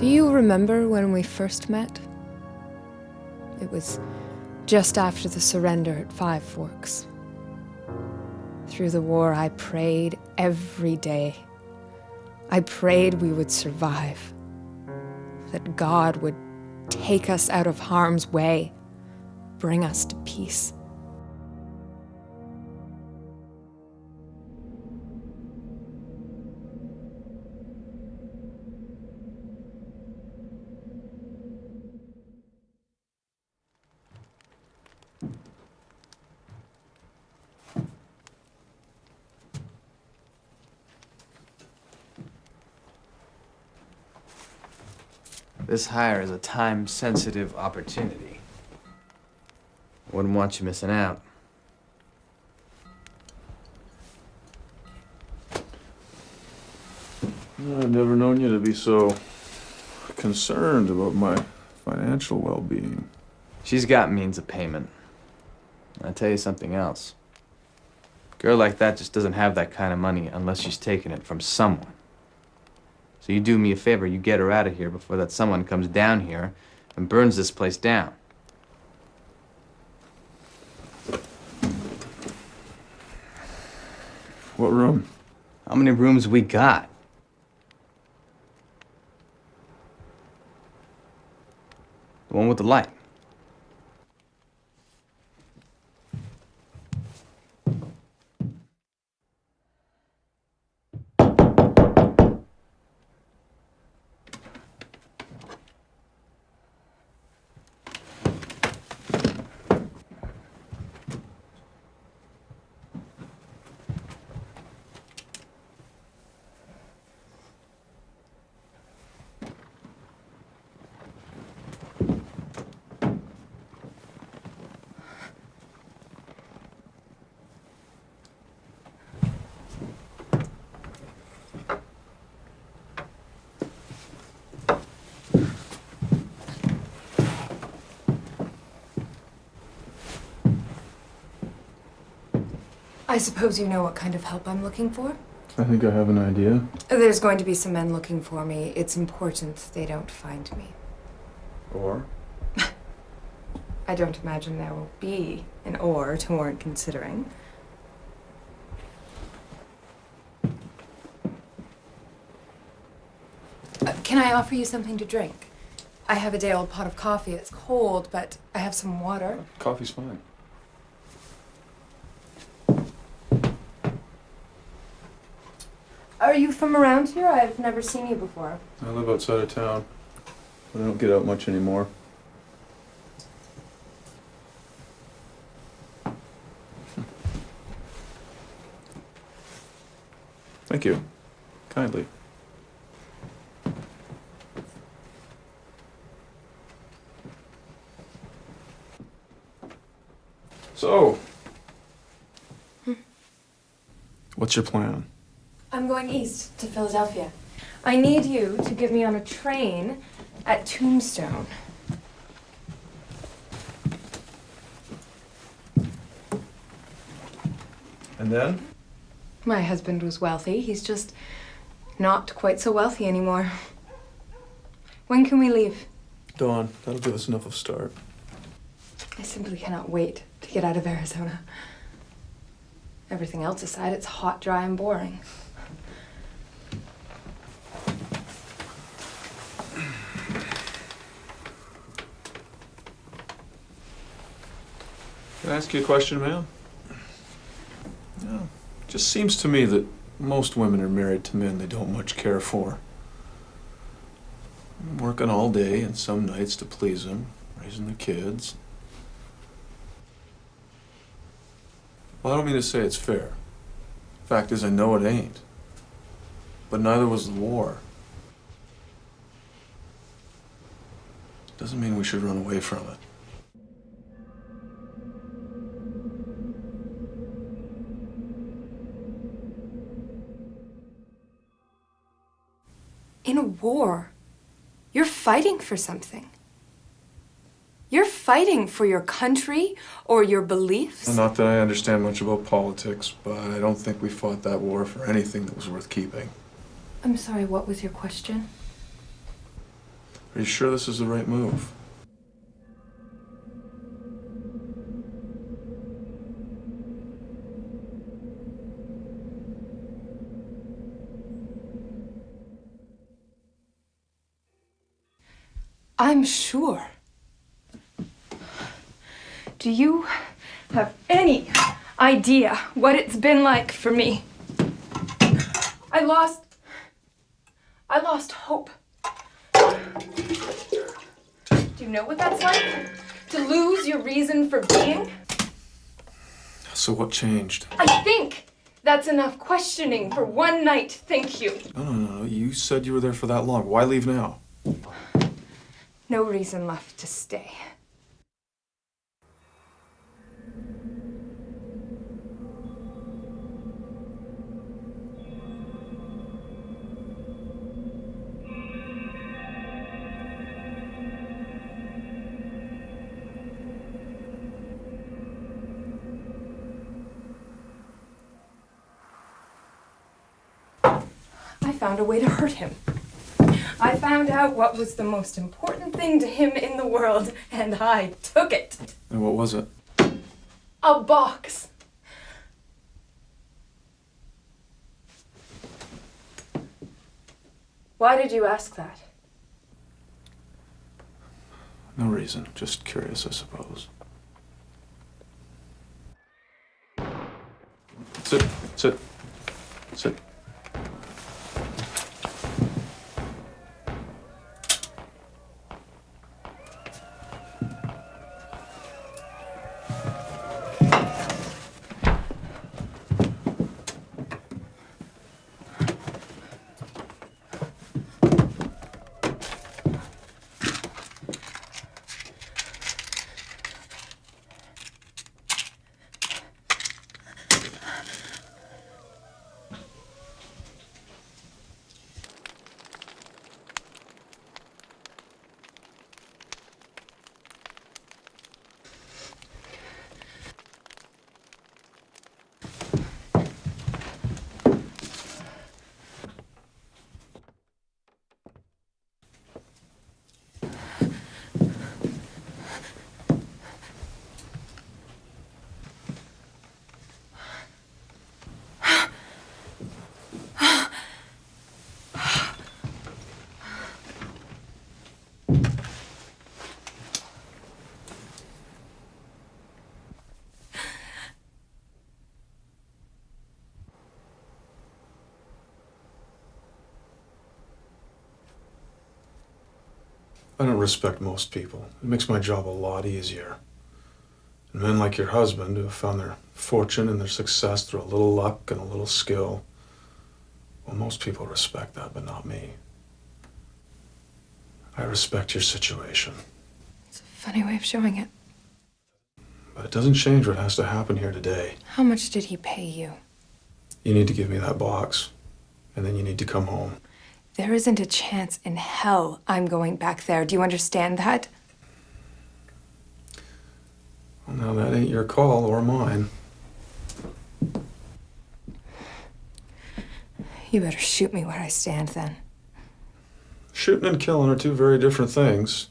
Do you remember when we first met? It was just after the surrender at Five Forks. Through the war, I prayed every day. I prayed we would survive, that God would take us out of harm's way, bring us to peace. This hire is a time-sensitive opportunity. I wouldn't want you missing out. I've never known you to be so concerned about my financial well-being. She's got means of payment. I'll tell you something else. A girl like that just doesn't have that kind of money unless she's taking it from someone. So you do me a favor, you get her out of here before that someone comes down here and burns this place down. What room? How many rooms we got? The one with the light. I suppose you know what kind of help I'm looking for? I think I have an idea. There's going to be some men looking for me. It's important they don't find me. Or? I don't imagine there will be an or to warrant considering. Can I offer you something to drink? I have a day-old pot of coffee. It's cold, but I have some water. Coffee's fine. Are you from around here? I've never seen you before. I live outside of town, but I don't get out much anymore. Thank you. Kindly. So, what's your plan? I'm going east to Philadelphia. I need you to get me on a train at Tombstone. And then? My husband was wealthy. He's just not quite so wealthy anymore. When can we leave? Dawn, that'll give us enough of a start. I simply cannot wait to get out of Arizona. Everything else aside, it's hot, dry, and boring. Can I ask you a question, ma'am? Yeah. It just seems to me that most women are married to men they don't much care for. Working all day and some nights to please them, raising the kids. Well, I don't mean to say it's fair. Fact is, I know it ain't. But neither was the war. Doesn't mean we should run away from it. In a war, you're fighting for something. You're fighting for your country or your beliefs. Not that I understand much about politics, but I don't think we fought that war for anything that was worth keeping. I'm sorry, what was your question? Are you sure this is the right move? I'm sure. Do you have any idea what it's been like for me? I lost hope. Do you know what that's like? To lose your reason for being? So what changed? I think that's enough questioning for one night, thank you. No. You said you were there for that long. Why leave now? No reason left to stay. I found a way to hurt him. I found out what was the most important thing to him in the world, and I took it. And what was it? A box. Why did you ask that? No reason. Just curious, I suppose. Sit. I don't respect most people. It makes my job a lot easier. And men like your husband who have found their fortune and their success through a little luck and a little skill, well, most people respect that, but not me. I respect your situation. It's a funny way of showing it. But it doesn't change what has to happen here today. How much did he pay you? You need to give me that box, and then you need to come home. There isn't a chance in hell I'm going back there. Do you understand that? Well, now that ain't your call or mine. You better shoot me where I stand then. Shooting and killing are two very different things.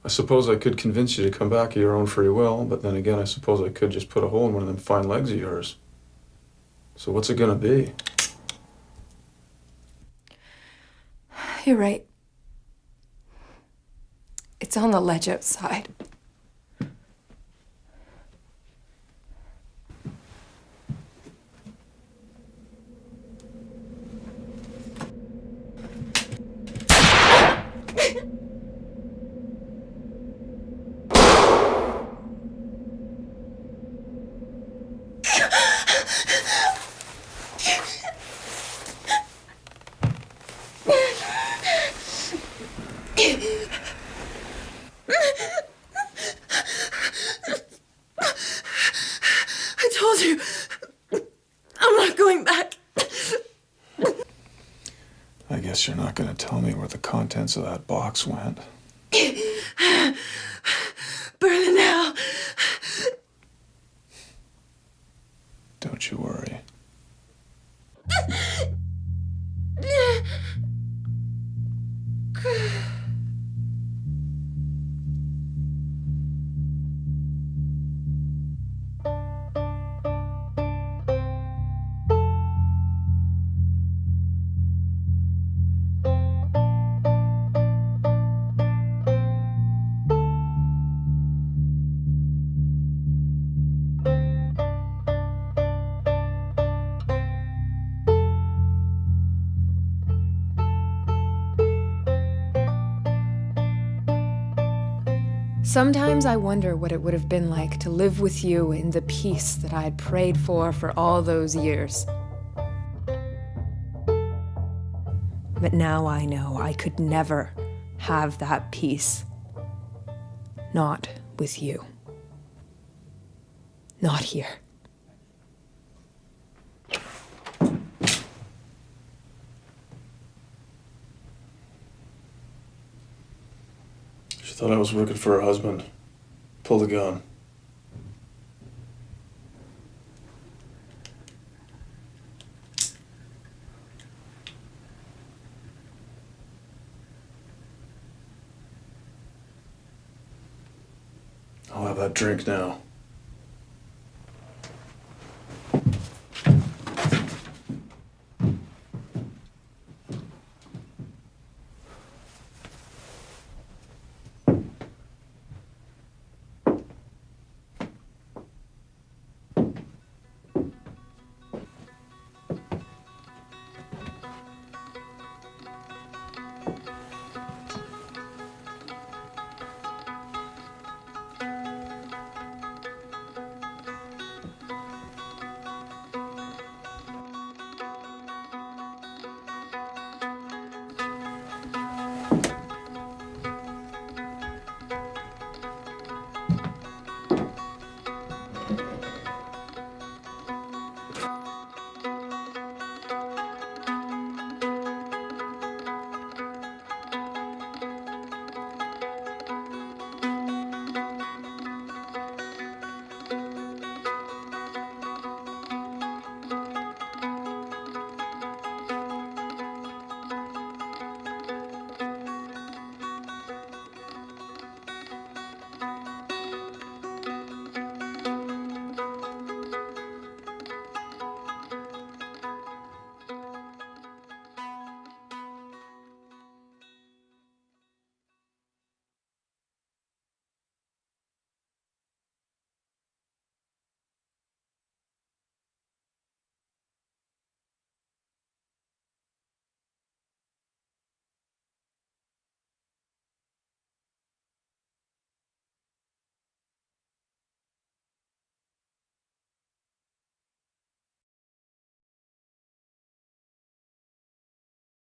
I suppose I could convince you to come back of your own free will, but then again, I suppose I could just put a hole in one of them fine legs of yours. So what's it gonna be? You're right. It's on the ledge outside. I told you, I'm not going back. I guess you're not gonna tell me where the contents of that box went. Burn in hell. Don't you worry. Sometimes I wonder what it would have been like to live with you in the peace that I had prayed for all those years. But now I know I could never have that peace. Not with you. Not here. She thought I was working for her husband. Pulled the gun. I'll have that drink now.